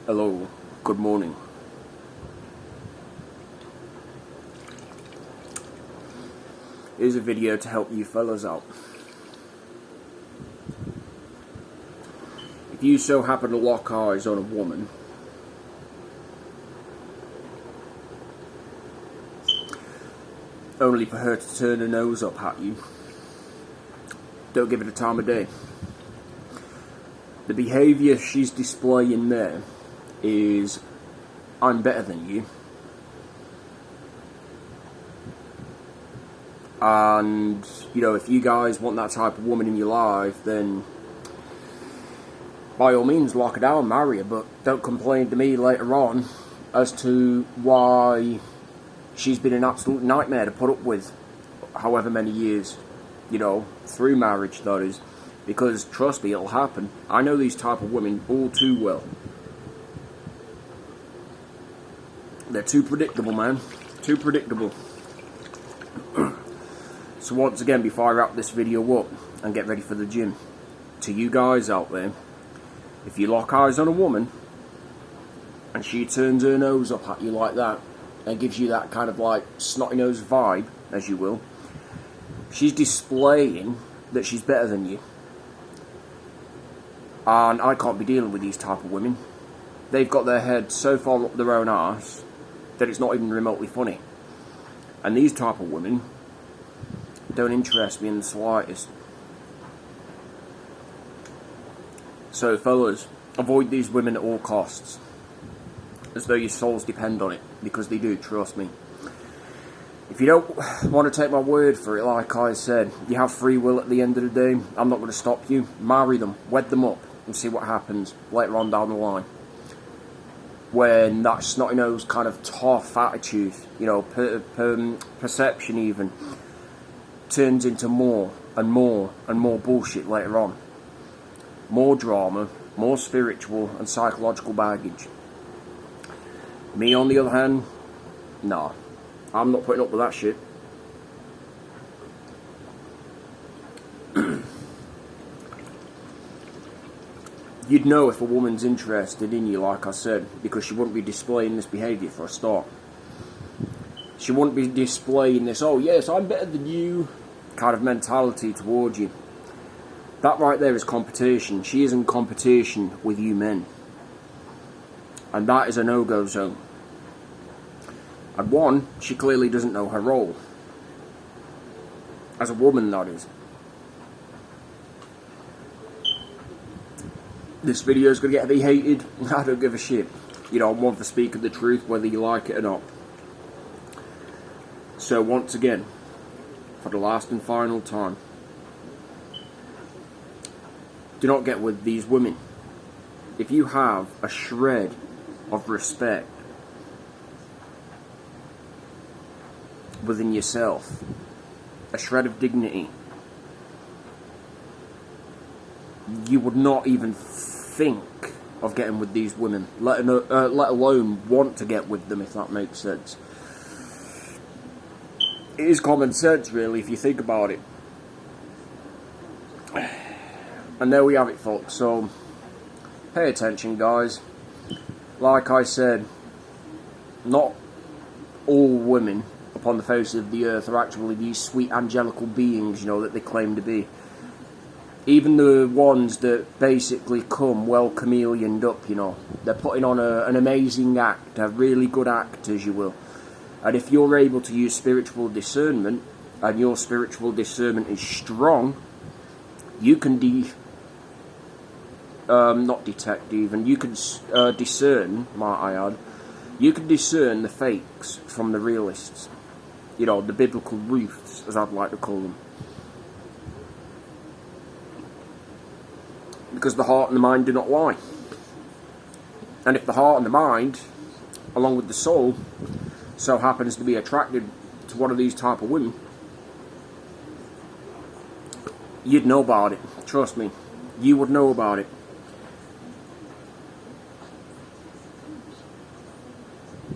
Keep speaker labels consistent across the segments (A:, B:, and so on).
A: Hello, good morning. Here's a video to help you fellas out. If you so happen to lock eyes on a woman, only for her to turn her nose up at you, don't give it a time of day. The behaviour she's displaying there is, I'm better than you. And, you know, if you guys want that type of woman in your life, then by all means lock her down, marry her, but don't complain to me later on as to why she's been an absolute nightmare to put up with however many years, you know, through marriage, that is. Because, trust me, it'll happen. I know these type of women all too well. They're too predictable, man. Too predictable. So once again, before I wrap this video up and get ready for the gym, to you guys out there, if you lock eyes on a woman and she turns her nose up at you like that and gives you that kind of like snotty nose vibe, as you will, she's displaying that she's better than you. And I can't be dealing with these type of women. They've got their head so far up their own arse that it's not even remotely funny. And these type of women don't interest me in the slightest. So fellas, avoid these women at all costs, as though your souls depend on it, because they do, trust me. If you don't want to take my word for it, like I said, you have free will at the end of the day. I'm not going to stop you. Marry them, wed them up, and see what happens later on down the line. When that snotty-nosed kind of tough attitude, you know, perception even, turns into more and more and more bullshit later on. More drama, more spiritual and psychological baggage. Me, on the other hand, nah. I'm not putting up with that shit. You'd know if a woman's interested in you, like I said, because she wouldn't be displaying this behaviour for a start. She wouldn't be displaying this, oh yes, I'm better than you, kind of mentality towards you. That right there is competition. She is in competition with you men. And that is a no-go zone. And one, she clearly doesn't know her role. As a woman, that is. This video is going to get heavy hated. I don't give a shit. You know, I'm one for speaking the truth, whether you like it or not. So once again, for the last and final time, do not get with these women. If you have a shred of respect within yourself, a shred of dignity, you would not even think of getting with these women, let alone want to get with them, if that makes sense. It is common sense, really, if you think about it. And there we have it, folks. So, pay attention, guys. Like I said, not all women upon the face of the earth are actually these sweet angelical beings, you know, that they claim to be. Even the ones that basically come well chameleoned up, you know, they're putting on an amazing act, a really good act, as you will. And if you're able to use spiritual discernment, and your spiritual discernment is strong, you can not detect even, you can discern, might I add, you can discern the fakes from the realists. You know, the biblical Ruths, as I'd like to call them. Because the heart and the mind do not lie. And if the heart and the mind, along with the soul, so happens to be attracted to one of these type of women, you'd know about it. Trust me. You would know about it.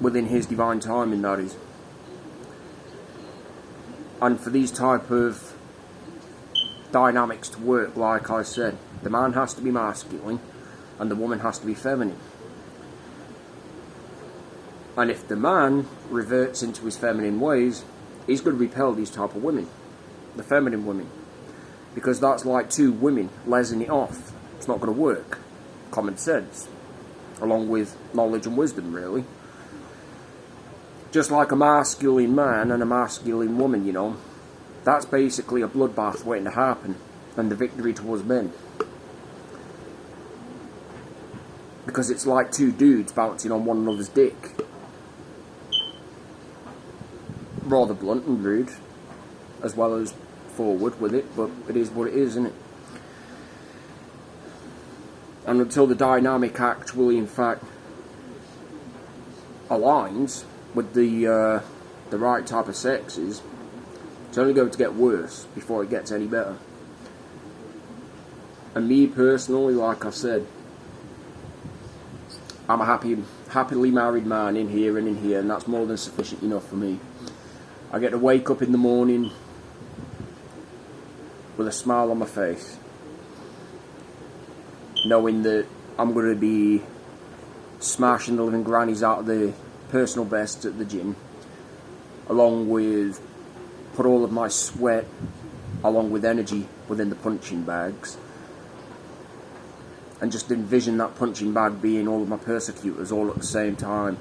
A: Within his divine timing, that is. And for these type of dynamics to work, like I said. The man has to be masculine and the woman has to be feminine. And if the man reverts into his feminine ways, he's going to repel these type of women, the feminine women, because that's like two women lesing it off. It's not going to work. Common sense, along with knowledge and wisdom, really. Just like a masculine man and a masculine woman, you know, that's basically a bloodbath waiting to happen, and the victory towards men. Because it's like two dudes bouncing on one another's dick. Rather blunt and rude, as well as forward with it, but it is what it is, isn't it? And until the dynamic actually, in fact, aligns with the right type of sexes, it's only going to get worse before it gets any better. And me personally, like I said, I'm a happily married man in here, and that's more than sufficient enough for me. I get to wake up in the morning with a smile on my face, knowing that I'm going to be smashing the living grannies out of the personal best at the gym, along with put all of my sweat along with energy within the punching bags, and just envision that punching bag being all of my persecutors all at the same time.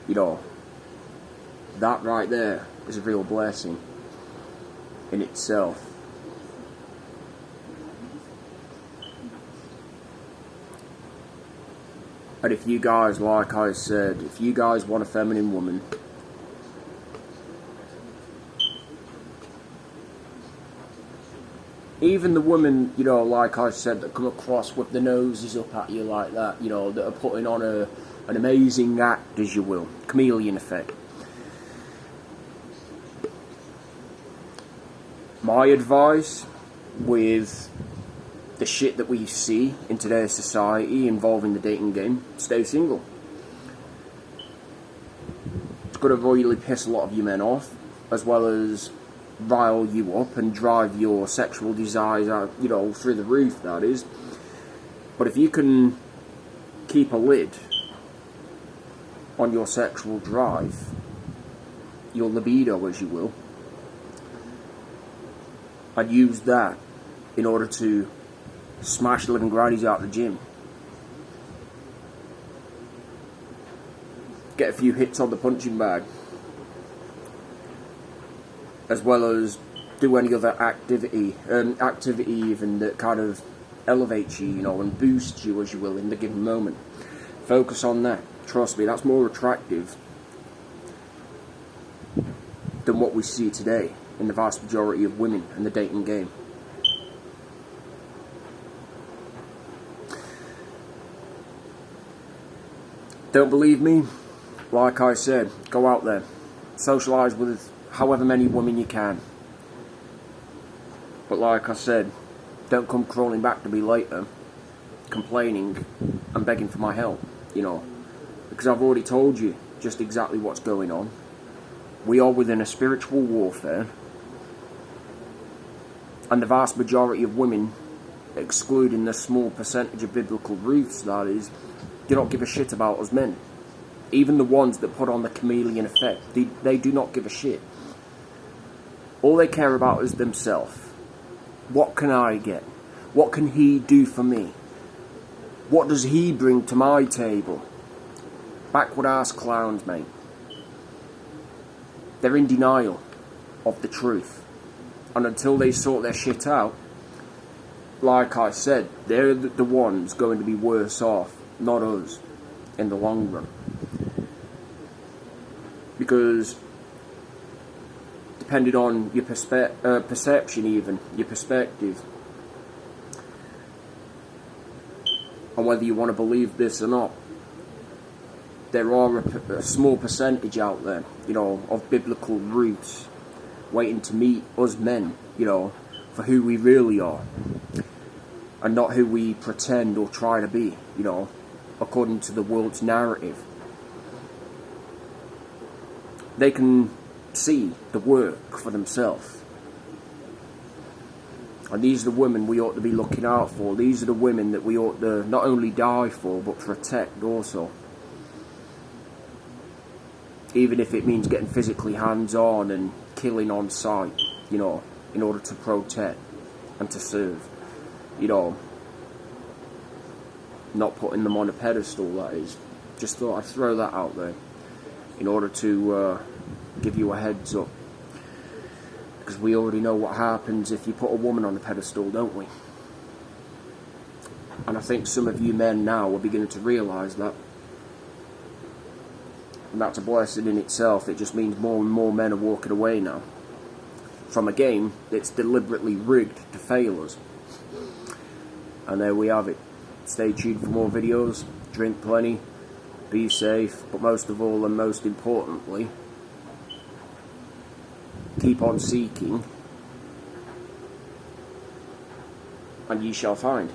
A: You know, that right there is a real blessing in itself. And if you guys, like I said, if you guys want a feminine woman, even the women, you know, like I said, that come across with the noses up at you like that, you know, that are putting on an amazing act, as you will, chameleon effect. My advice with the shit that we see in today's society involving the dating game, stay single. It's going to really piss a lot of you men off, as well as rile you up and drive your sexual desires out, you know, through the roof, that is. But if you can keep a lid on your sexual drive, your libido, as you will, and use that in order to smash the living grannies out of the gym, get a few hits on the punching bag, as well as do any other activity even that kind of elevates you, you know, and boosts you, as you will, in the given moment. Focus on that. Trust me, that's more attractive than what we see today in the vast majority of women in the dating game. Don't believe me? Like I said, go out there, socialise with however many women you can. But like I said, don't come crawling back to me later, complaining and begging for my help, you know, because I've already told you just exactly what's going on. We are within a spiritual warfare, and the vast majority of women, excluding the small percentage of biblical roots, that is, do not give a shit about us men. Even the ones that put on the chameleon effect, they do not give a shit. All they care about is themselves. What can I get? What can he do for me? What does he bring to my table? Backward ass clowns, mate. They're in denial of the truth. And until they sort their shit out, like I said, they're the ones going to be worse off, not us, in the long run. Because depending on your perception, even your perspective, and whether you want to believe this or not, there are a small percentage out there, you know, of biblical roots waiting to meet us men, you know, for who we really are, and not who we pretend or try to be, you know, according to the world's narrative. They can see the work for themselves. And these are the women we ought to be looking out for. These are the women that we ought to not only die for, but protect also. Even if it means getting physically hands-on and killing on sight, you know, in order to protect and to serve. You know, not putting them on a pedestal, that is. Just thought I'd throw that out there in order to give you a heads up. Because we already know what happens if you put a woman on a pedestal, don't we? And I think some of you men now are beginning to realise that. And that's a blessing in itself. It just means more and more men are walking away now from a game that's deliberately rigged to fail us. And there we have it. Stay tuned for more videos. Drink plenty. Be safe. But most of all, and most importantly, keep on seeking, and ye shall find.